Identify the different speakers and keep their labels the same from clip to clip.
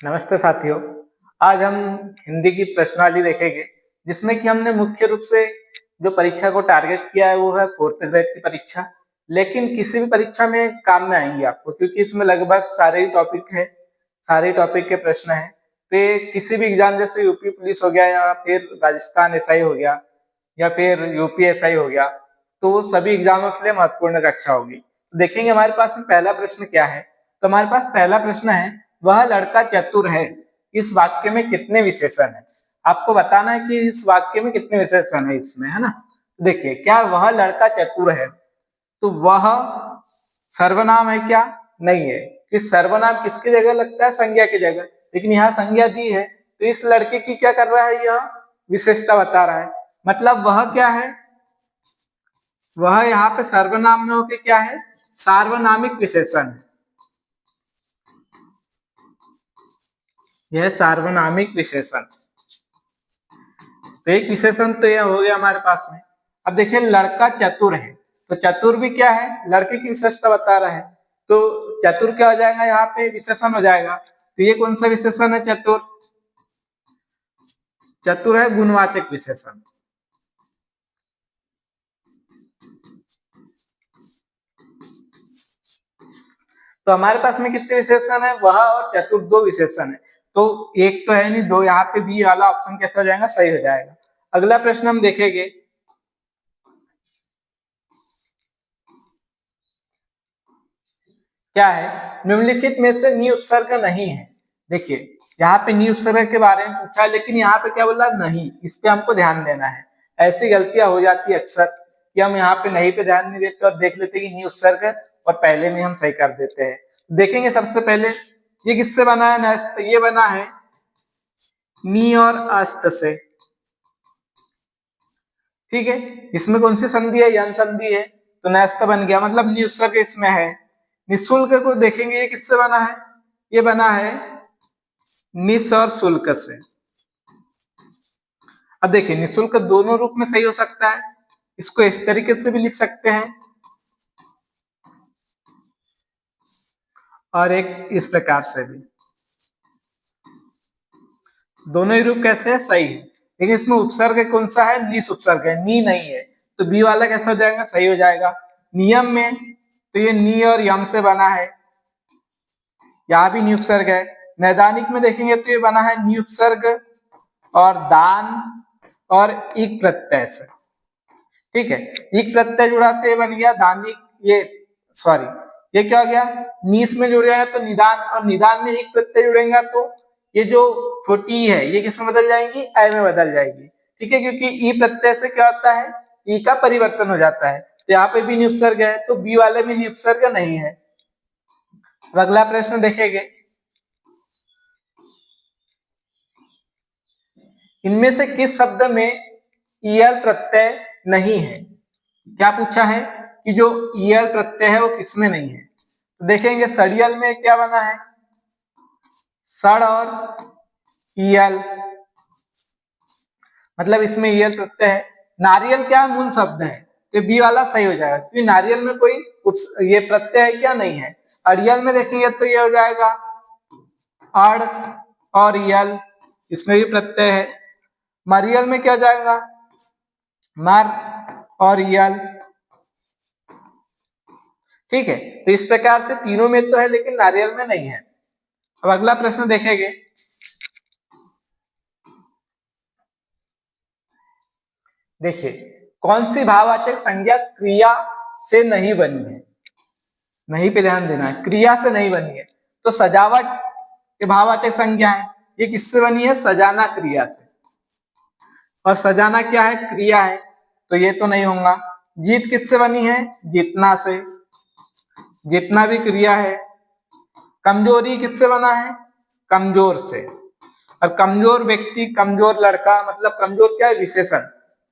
Speaker 1: नमस्ते साथियों। आज हम हिंदी की प्रश्नावली देखेंगे जिसमें कि हमने मुख्य रूप से जो परीक्षा को टारगेट किया है वो है फोर्थ ग्रेड की परीक्षा। लेकिन किसी भी परीक्षा में काम में आएंगी आपको, क्योंकि इसमें लगभग सारे ही टॉपिक है, सारे टॉपिक के प्रश्न हैं। तो ये किसी भी एग्जाम जैसे यूपी पुलिस हो गया या फिर राजस्थान एसआई हो गया या फिर यूपी एसआई हो गया, तो वो सभी एग्जामों के लिए महत्वपूर्ण कक्षा होगी। तो देखेंगे हमारे पास में पहला प्रश्न क्या है। तो हमारे पास पहला प्रश्न है, वह लड़का चतुर है, इस वाक्य में कितने विशेषण है। आपको बताना है कि इस वाक्य में कितने विशेषण है इसमें, है ना। देखिए, क्या वह लड़का चतुर है, तो वह सर्वनाम है क्या? नहीं है। कि सर्वनाम किसकी जगह लगता है? संज्ञा की जगह। लेकिन यहाँ संज्ञा दी है, तो इस लड़के की क्या कर रहा है, यह विशेषता बता रहा है। मतलब वह क्या है, वह यहाँ पे सर्वनाम में होके क्या है, सार्वनामिक विशेषण है। यह सार्वनामिक विशेषण, तो एक विशेषण तो यह हो गया हमारे पास में। अब देखिए, लड़का चतुर है, तो चतुर भी क्या है, लड़के की विशेषता बता रहा है। तो चतुर क्या हो जाएगा, यहाँ पे विशेषण हो जाएगा। तो ये कौन सा विशेषण है? चतुर। चतुर है गुणवाचक विशेषण। तो हमारे पास में कितने विशेषण है? वह और चतुर, दो विशेषण है। तो एक तो है नहीं, दो। यहाँ पे बी वाला ऑप्शन कैसा हो जाएगा? सही हो जाएगा। अगला प्रश्न हम देखेंगे। क्या है? निम्नलिखित में से नि उपसर्ग नहीं है। देखिए, यहाँ पे नि उपसर्ग के बारे में पूछा है, लेकिन यहाँ पे क्या बोला? नहीं। इस पे हमको ध्यान देना है। ऐसी गलतियां हो जाती है अक्सर कि हम यहाँ पे नहीं पे ध्यान नहीं देते और देख लेते कि नि उपसर्ग है और पहले में हम सही कर देते हैं। देखेंगे सबसे पहले ये किससे बना है? नस्त। ये बना है नी और अस्त से। ठीक है, इसमें कौन सी संधि है? यन संधि है। तो नस्त बन गया, मतलब नि उपसर्ग इसमें है। निःशुल्क को देखेंगे, ये किससे बना है? ये बना है निस और शुल्क से। अब देखिए, निःशुल्क दोनों रूप में सही हो सकता है। इसको इस तरीके से भी लिख सकते हैं और एक इस प्रकार से भी। दोनों ही रूप कैसे है? सही है। लेकिन इसमें उपसर्ग कौन सा है? निस उपसर्ग है, नी नहीं है। तो बी वाला कैसा हो जाएगा? सही हो जाएगा। नियम में तो ये नी और यम से बना है, यहाँ भी नी उपसर्ग है। नैदानिक में देखेंगे तो ये बना है नी उपसर्ग और दान और इक प्रत्यय से। ठीक है, इक प्रत्यय जुड़ाते ये बन गया दानिक। ये सॉरी, ये क्या हो गया? नीस में जुड़ जाएगा तो निदान, और निदान में इक प्रत्यय जुड़ेगा तो ये जो छोटी है ये किसमें बदल जाएगी? ऐ में बदल जाएगी। ठीक है, क्योंकि ई प्रत्यय से क्या होता है? ई का परिवर्तन हो जाता है। तो यहाँ पे भी निउपसर्ग है, तो बी वाले में निउपसर्ग नहीं है। अगला प्रश्न देखेंगे। इनमें से किस शब्द में ईयर प्रत्यय नहीं है? क्या पूछा है कि जो ईयर प्रत्यय है वो किसमें नहीं है। तो देखेंगे, सड़ियल में क्या बना है? सड़ और ईयल, मतलब इसमें ईयल प्रत्यय है। नारियल क्या मूल शब्द है, तो बी वाला सही हो जाएगा, क्योंकि नारियल में कोई ये प्रत्यय है क्या? नहीं है। अड़ियल में देखेंगे तो ये हो जाएगा अड़ और यल, इसमें भी प्रत्यय है। मरियल में क्या जाएगा? मर और यल। ठीक है, तो इस प्रकार से तीनों में तो है लेकिन नारियल में नहीं है। अब अगला प्रश्न देखेंगे। देखिए, कौन सी भाववाचक संज्ञा क्रिया से नहीं बनी है? नहीं पे ध्यान देना है, क्रिया से नहीं बनी है। तो सजावट के भाववाचक संज्ञा है, ये किससे बनी है? सजाना क्रिया से। और सजाना क्या है? क्रिया है, तो ये तो नहीं होगा। जीत किससे बनी है? जीतना से। जितना भी क्रिया है। कमजोरी किससे बना है? कमजोर से। और कमजोर व्यक्ति, कमजोर लड़का, मतलब कमजोर क्या है? विशेषण।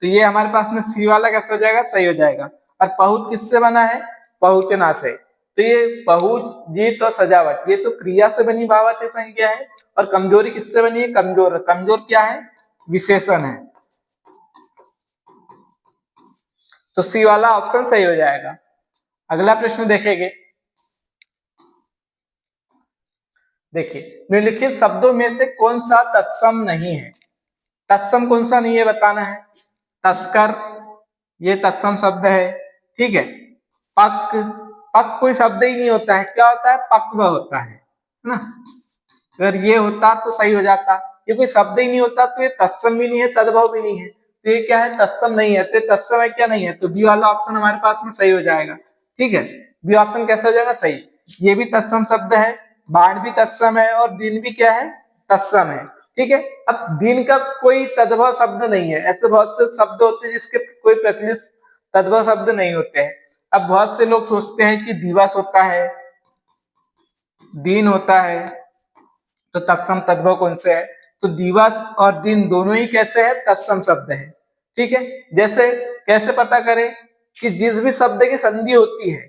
Speaker 1: तो ये हमारे पास में सी वाला कैसे हो जाएगा? सही हो जाएगा। और पहुंच किससे बना है? पहुंचना से। तो ये पहुंच, जीत और सजावट, ये तो क्रिया से बनी भाववाचक संज्ञा है। और कमजोरी किससे बनी है? कमजोर। कमजोर क्या है? विशेषण है। तो सी वाला ऑप्शन सही हो जाएगा। अगला प्रश्न देखेंगे। देखिए निम्नलिखित शब्दों में से कौन सा तत्सम नहीं है? तत्सम कौन सा नहीं है बताना है। तस्कर ये तत्सम शब्द है, ठीक है। पक, पक कोई शब्द ही नहीं होता है, क्या होता है? पक्व होता है ना। अगर ये होता तो सही हो जाता, ये कोई शब्द ही नहीं होता तो ये तत्सम भी नहीं है, तद्भव भी नहीं है, तो ये क्या है? तत्सम नहीं है। तो तत्सम है क्या? नहीं है। तो बी वाला ऑप्शन हमारे पास में सही हो जाएगा, ठीक है। बी ऑप्शन कैसे हो जाएगा? सही। ये भी तत्सम शब्द है, बाण भी तत्सम है और दिन भी क्या है? तत्सम है, ठीक है। अब दिन का कोई तद्भव शब्द नहीं है, ऐसे बहुत से शब्द होते हैं जिसके कोई प्रचलित तद्भव शब्द नहीं होते हैं। अब बहुत से लोग सोचते हैं कि दिवस होता है, दिन होता है, तो तत्सम तद्भव कौन से है? तो दिवस और दिन दोनों ही कैसे है? तत्सम शब्द है, ठीक है। जैसे कैसे पता करें कि जिस भी शब्द की संधि होती है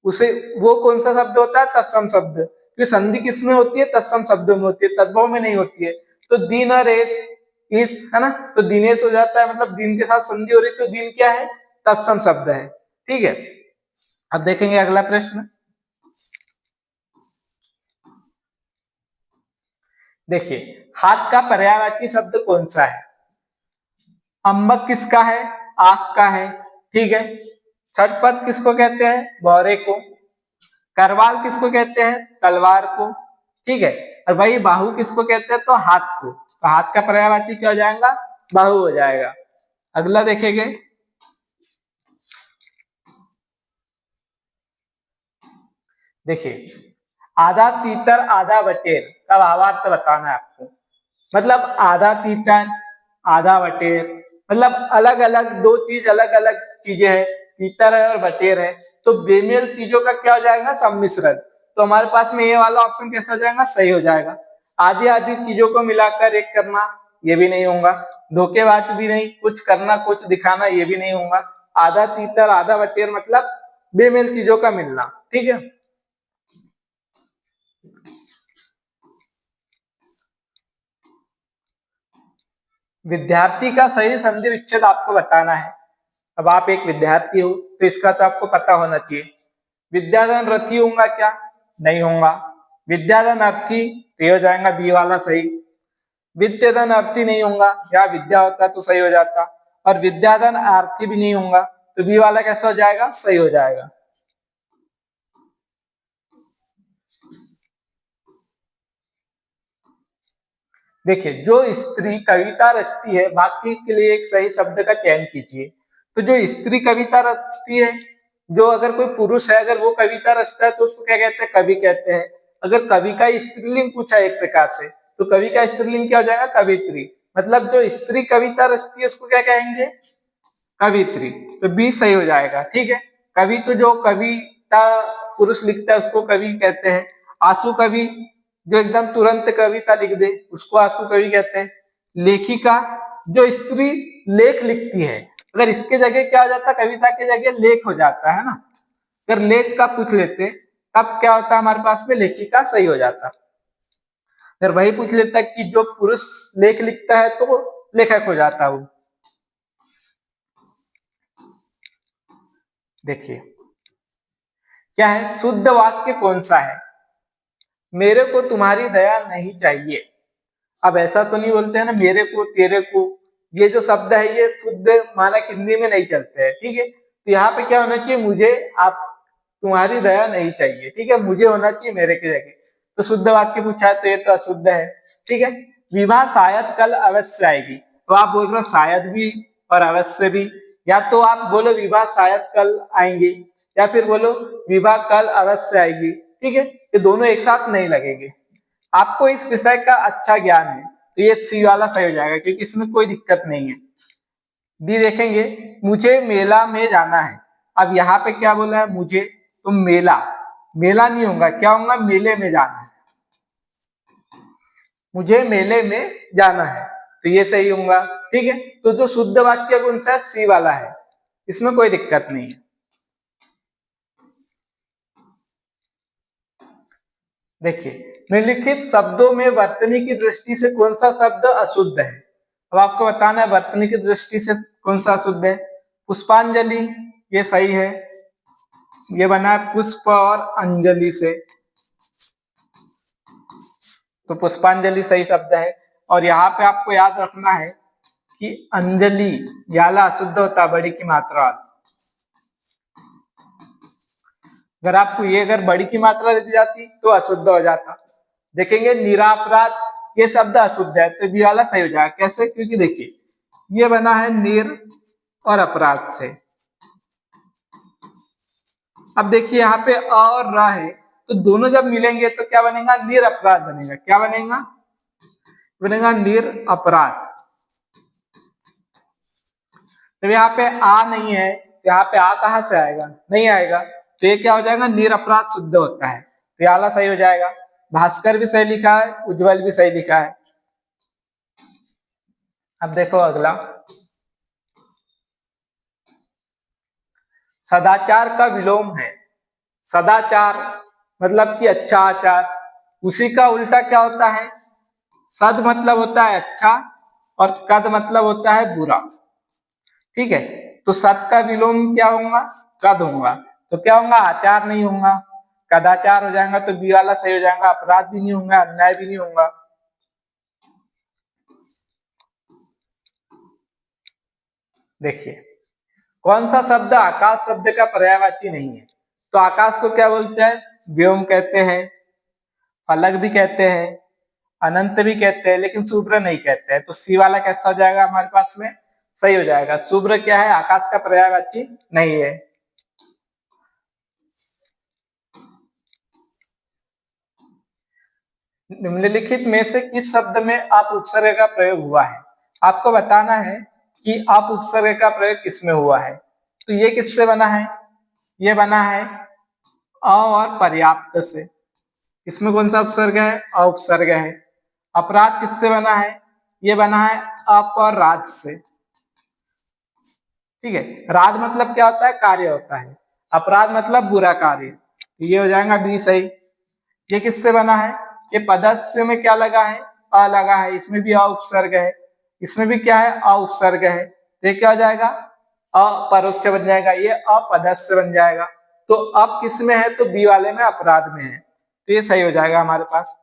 Speaker 1: उसे वो कौन सा शब्द होता है? तत्सम शब्द। क्योंकि संधि किसमें होती है? तत्सम शब्दों में होती है, तद्भव में नहीं होती है। तो दिन और इस है ना, तो दिनेश हो जाता है, मतलब दिन के साथ संधि हो रही, तो दिन क्या है? तत्सम शब्द है, ठीक है। अब देखेंगे अगला प्रश्न। देखिए हाथ का पर्यायवाची शब्द कौन सा है? अम्बक किसका है? आंख का है, ठीक है। छठपथ किसको कहते हैं? भौरे को। करवाल किसको कहते हैं? तलवार को, ठीक है। और वही बाहु किसको कहते हैं? तो हाथ को। तो हाथ का पर्यायवाची क्या हो जाएगा? बाहु हो जाएगा। अगला देखेंगे। देखिए आधा तीतर आधा बटेर का भावार्थ बताना है आपको। मतलब आधा तीतर आधा बटेर, मतलब अलग अलग दो चीज, अलग अलग चीजें हैं, तीतर है और बटेर है, तो बेमेल चीजों का क्या हो जाएगा? सम्मिश्रण। तो हमारे पास में ये वाला ऑप्शन कैसा हो जाएगा? सही हो जाएगा। आधी आधी चीजों को मिलाकर एक करना, ये भी नहीं होगा। धोखेबाज भी नहीं, कुछ करना कुछ दिखाना, ये भी नहीं होगा। आधा तीतर आधा बटेर मतलब बेमेल चीजों का मिलना, ठीक है। विद्यार्थी का सही संधि विच्छेद आपको बताना है। अब आप एक विद्यार्थी हो तो इसका तो आपको पता होना चाहिए। विद्याधन रथी होगा क्या? नहीं होगा। विद्याधन अर्थी तो हो जाएगा बी वाला सही। विद्याधन अर्थी नहीं होगा, या विद्या होता तो सही हो जाता। और विद्याधन आर्थी भी नहीं होगा, तो बी वाला कैसा हो जाएगा? सही हो जाएगा। देखिए जो स्त्री कविता रचती है, वाक्य के लिए एक सही शब्द का चयन कीजिए। तो जो स्त्री कविता रचती है, जो अगर कोई पुरुष है अगर वो कविता रचता है तो उसको क्या कहते हैं? कवि कहते हैं। अगर कवि का स्त्रीलिंग पूछा एक प्रकार से, तो कवि का स्त्रीलिंग क्या हो जाएगा? कवित्री। मतलब जो स्त्री कविता रचती है उसको क्या कहेंगे? कवित्री। तो बी सही हो जाएगा, ठीक है। कवि तो जो कविता पुरुष लिखता है उसको कवि कहते हैं। आंसू कवि जो एकदम तुरंत कविता लिख दे उसको आंसू कवि कहते हैं। लेखिका जो स्त्री लेख लिखती है, अगर इसके जगह क्या हो जाता? कविता के जगह लेख हो जाता है ना। अगर लेख का पूछ लेते तब क्या होता हमारे पास में? लेखिका सही हो जाता। अगर वही पूछ लेता कि जो पुरुष लेख लिखता है तो लेखक हो जाता वो। देखिए क्या है? शुद्ध वाक्य कौन सा है? मेरे को तुम्हारी दया नहीं चाहिए। अब ऐसा तो नहीं बोलते हैं ना मेरे को तेरे को, ये जो शब्द है ये शुद्ध मानक हिंदी में नहीं चलते हैं, ठीक है। तो यहाँ पे क्या होना चाहिए? मुझे आप तुम्हारी दया नहीं चाहिए, ठीक है। मुझे होना चाहिए मेरे के जगह। तो शुद्ध वाक्य पूछा है तो ये तो अशुद्ध है, ठीक है। विवाह शायद कल अवश्य आएगी, तो आप बोल रहे हो शायद भी और अवश्य भी। या तो आप बोलो विवाह शायद कल आएंगे, या फिर बोलो विवाह कल अवश्य आएगी, ठीक है। ये दोनों एक साथ नहीं लगेंगे। आपको इस विषय का अच्छा ज्ञान है तो ये सी वाला सही हो जाएगा, क्योंकि इसमें कोई दिक्कत नहीं है। डी देखेंगे। मुझे मेला में जाना है। अब यहाँ पे क्या बोला है? मुझे, तो मेला, मेला नहीं होगा, क्या होगा? मेले में जाना है। मुझे मेले में जाना है, तो ये सही होगा, ठीक है। तो जो शुद्ध वाक्य कौन सा है? सी वाला है, इसमें कोई दिक्कत नहीं है। देखिए निम्नलिखित शब्दों में वर्तनी की दृष्टि से कौन सा शब्द अशुद्ध है? अब आपको बताना है वर्तनी की दृष्टि से कौन सा अशुद्ध है। पुष्पांजलि ये सही है, ये बना है पुष्प और अंजलि से। तो पुष्पांजलि सही शब्द है। और यहाँ पे आपको याद रखना है कि अंजलि याला अशुद्ध होता बड़ी की मात्रा। अगर आपको ये अगर बड़ी की मात्रा दे दी जाती तो अशुद्ध हो जाता। देखेंगे निरापराध ये शब्द अशुद्ध है तो बी वाला सही हो जाएगा। कैसे? क्योंकि देखिए ये बना है निर और अपराध से। अब देखिए यहाँ पे अ और रा है तो दोनों जब मिलेंगे तो क्या बनेगा? निर अपराध बनेगा। क्या बनेगा? बनेगा निर अपराध। जब यहाँ पे आ नहीं है तो यहाँ पे आ कहां से आएगा? नहीं आएगा। तो ये क्या हो जाएगा? निर अपराध शुद्ध होता है तो ये वाला सही हो जाएगा। भास्कर भी सही लिखा है, उज्जवल भी सही लिखा है। अब देखो अगला, सदाचार का विलोम है। सदाचार मतलब कि अच्छा आचार, उसी का उल्टा क्या होता है? सद मतलब होता है अच्छा और कद मतलब होता है बुरा। ठीक है, तो सत का विलोम क्या होगा? कद होगा। तो क्या होगा? आचार नहीं होगा, कदाचार हो जाएगा। तो बी वाला सही हो जाएगा। अपराध भी नहीं होगा, अन्याय भी नहीं होगा। देखिए कौन सा शब्द आकाश शब्द का पर्यायवाची नहीं है? तो आकाश को क्या बोलते हैं? व्योम कहते हैं, फलक भी कहते हैं, अनंत भी कहते हैं, लेकिन शुभ्र नहीं कहते हैं। तो सी वाला कैसा हो जाएगा हमारे पास में? सही हो जाएगा। शुभ्र क्या है? आकाश का पर्यायवाची नहीं है। निम्नलिखित में से किस शब्द में आप उपसर्ग का प्रयोग हुआ है? आपको बताना है कि आप उपसर्ग का प्रयोग किसमें हुआ है। तो ये किससे बना है? ये बना है अ और पर्याप्त से। इसमें कौन सा उपसर्ग है? अ उपसर्ग है। अपराध किससे बना है? ये बना है अप और राज से। ठीक है, राज मतलब क्या होता है? कार्य होता है। अपराध मतलब बुरा कार्य। तो ये हो जाएगा बी सही। ये किससे बना है? ये पदस्य में क्या लगा है? अ लगा है। इसमें भी अ उपसर्ग है, इसमें भी क्या है? अ उपसर्ग है। तो ये क्या हो जाएगा? अपरोक्ष बन जाएगा, ये अपदस्य बन जाएगा। तो अब किस में है? तो बी वाले में अपराध में है। तो ये सही हो जाएगा हमारे पास।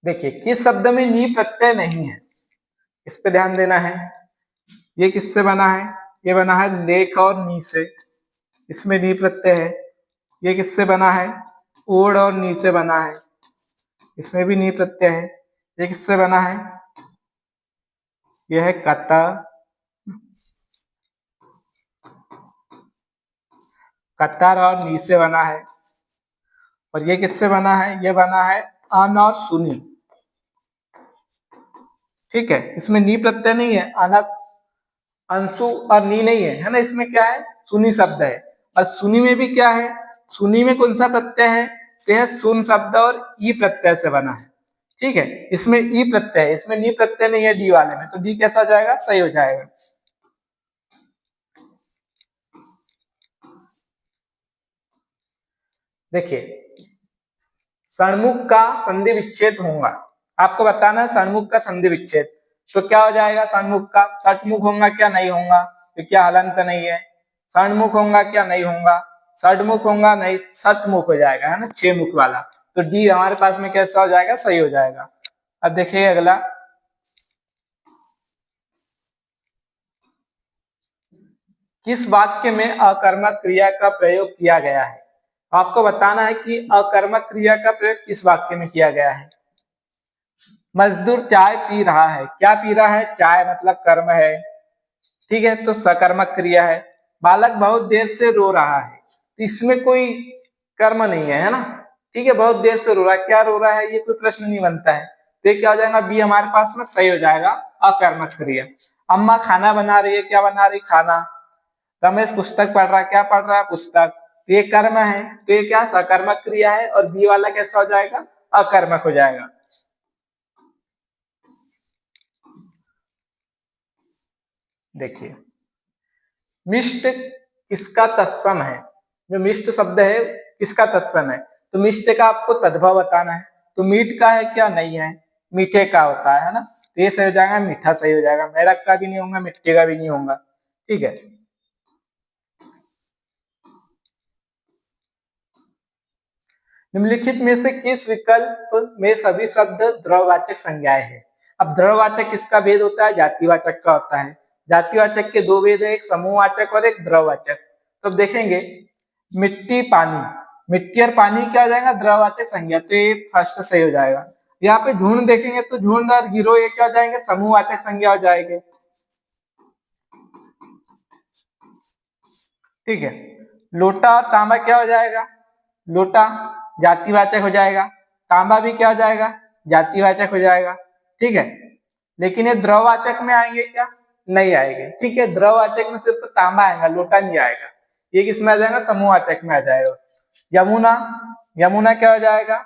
Speaker 1: देखिए किस शब्द में नी प्रत्यय नहीं है, इस पे ध्यान देना है। ये किससे बना है? ये बना है लेख और नी से। इसमें नी प्रत्यय है। ये किससे बना है? ओढ़ और नी से बना है। इसमें भी नी प्रत्यय है। ये किससे बना है? यह है कत। कतर और नी से बना है। और ये किससे बना है? ये बना है अन और सुनी। ठीक है, इसमें नी प्रत्यय नहीं है, अनस अंशु और नी नहीं है, है ना। इसमें क्या है? सुनी शब्द है। और सुनी में भी क्या है? सुनी में कौन सा प्रत्यय है? तो यह सुन शब्द और ई प्रत्यय से बना है। ठीक है, इसमें ई प्रत्यय है, इसमें नी प्रत्यय नहीं है डी वाले में। तो डी कैसा हो जाएगा? सही हो जाएगा। देखिए सणमुख का संधि विच्छेद होगा। आपको बताना है सणमुख का संधि विच्छेद। तो क्या हो जाएगा सणमुख का? षटमुख होगा क्या? नहीं होगा, तो क्या हलंत नहीं है। सणमुख होगा क्या? नहीं होगा। षडमुख होगा? नहीं, सतमुख हो जाएगा, है ना, छह मुख वाला। तो डी हमारे पास में कैसा हो जाएगा? सही हो जाएगा। अब देखिए अगला, किस वाक्य में अकर्मक क्रिया का प्रयोग किया गया है? आपको बताना है कि अकर्मक क्रिया का प्रयोग किस वाक्य में किया गया है। मजदूर चाय पी रहा है। क्या पी रहा है? चाय मतलब कर्म है। ठीक है, तो सकर्मक क्रिया है। बालक बहुत देर से रो रहा है, तो इसमें कोई कर्म नहीं है ना। ठीक है, बहुत देर से रो रहा है, क्या रो रहा है? ये कोई प्रश्न नहीं बनता है। तो ये क्या हो जाएगा? बी हमारे पास में सही हो जाएगा, अकर्मक क्रिया। अम्मा खाना बना रही है। क्या बना रही? खाना। रमेश पुस्तक पढ़ रहा है। क्या पढ़ रहा है? पुस्तक। तो ये कर्म है, तो ये क्या? सकर्मक क्रिया है। और बी वाला कैसा हो जाएगा? अकर्मक हो जाएगा। देखिए मिष्ट किसका तत्सम है? जो मिष्ट शब्द है किसका तत्सम है? तो मिष्ट का आपको तद्भव बताना है। तो मीठ का है क्या? नहीं है, मीठे का होता है ना। तो ये सही हो जाएगा, मीठा सही हो जाएगा। मेढक का भी नहीं होगा, मिट्टी का भी नहीं होगा। ठीक है, निम्नलिखित में से किस विकल्प में सभी शब्द द्रववाचक संज्ञाएं हैं? अब द्रववाचक किसका भेद होता है? जातिवाचक का होता है। जातिवाचक के दो भेद है, एक समूहवाचक और एक द्रववाचक। तो देखेंगे मिट्टी पानी, मिट्टी और पानी क्या हो जाएगा? द्रववाचक संज्ञा, तो ये फर्स्ट सही हो जाएगा। यहाँ पे झुंड देखेंगे तो झुंड और गिरोह ये क्या हो जाएंगे? समूहवाचक संज्ञा हो जाएंगे। ठीक है। लोटा और तांबा क्या हो जाएगा? लोटा जातिवाचक हो जाएगा, तांबा भी क्या हो जाएगा? जातिवाचक हो जाएगा। ठीक है, लेकिन ये द्रववाचक में आएंगे क्या? नहीं आएंगे। ठीक है, द्रववाचक में सिर्फ तांबा आएगा, लोटा नहीं आएगा। ये किसमें आ जाएगा? समूहवाचक में आ जाएगा। यमुना, यमुना क्या हो जाएगा?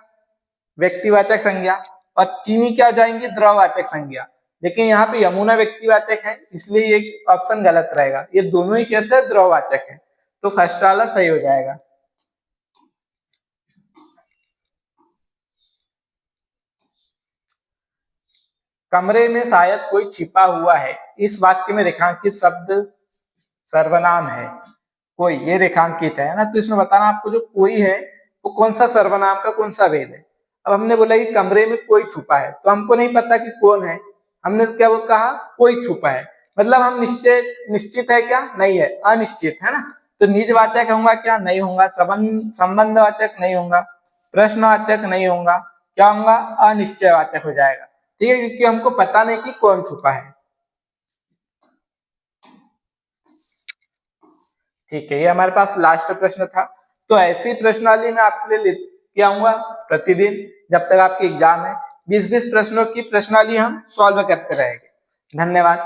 Speaker 1: व्यक्तिवाचक संज्ञा। और चीनी क्या हो जाएंगी? द्रववाचक संज्ञा। लेकिन यहाँ पे यमुना व्यक्तिवाचक है, इसलिए ये ऑप्शन गलत रहेगा। ये दोनों ही कैसे? द्रववाचक है, तो फर्स्ट वाला सही हो जाएगा। कमरे में शायद कोई छिपा हुआ है, इस वाक्य में रेखांकित शब्द सर्वनाम है। कोई, ये रेखांकित है ना, तो इसमें बताना आपको जो कोई है वो कौन सा सर्वनाम का कौन सा भेद है। अब हमने बोला कि कमरे में कोई छुपा है, तो हमको नहीं पता कि कौन है। हमने क्या वो कहा? कोई छुपा है, मतलब हम निश्चित है क्या? नहीं है, अनिश्चित है ना। तो निजवाचक होगा क्या? नहीं होगा। संबंधवाचक नहीं होगा। प्रश्नवाचक नहीं होगा। क्या होगा? अनिश्चयवाचक हो जाएगा। ठीक है, क्योंकि हमको पता नहीं कि कौन छुपा है। ठीक है, ये हमारे पास लास्ट प्रश्न था। तो ऐसी प्रश्नावली मैं आपके लिए लेके आऊंगा प्रतिदिन जब तक आपकी एग्जाम है। 20-20 प्रश्नों की प्रश्नावली हम सॉल्व करते रहेंगे। धन्यवाद।